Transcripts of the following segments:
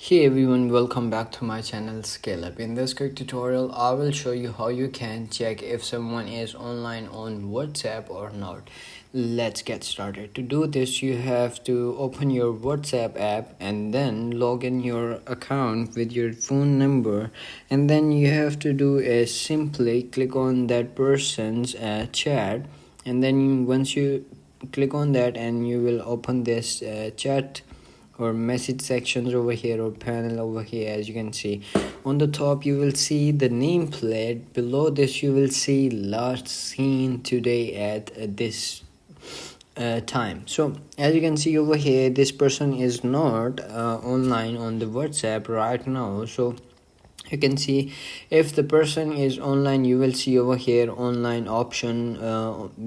Hey everyone, welcome back to my channel Scale Up. In this quick tutorial, I will show you how you can check if someone is online on WhatsApp or not. Let's get started. To do this, you have to open your WhatsApp app and then log in your account with your phone number, and then you have to do is simply click on that person's chat, and then once you click on that, and you will open this chat or message sections over here or panel over here. As you can see on the top, you will see the nameplate. Below this, you will see last seen today at this time. So as you can see over here, this person is not online on the WhatsApp right now. So you can see if the person is online, you will see over here online option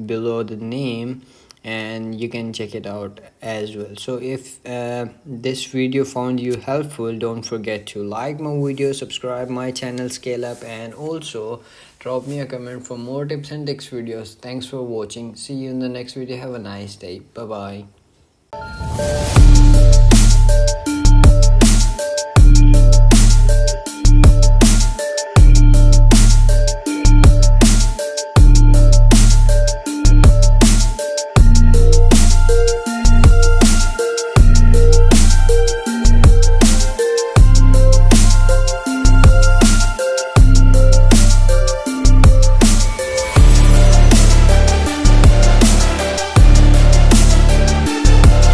below the name, and you can check it out as well. So if this video found you helpful, don't forget to like my video, subscribe my channel Scale Up, and also drop me a comment for more tips and tricks videos. Thanks for watching. See you in the next video. Have a nice day. Bye bye.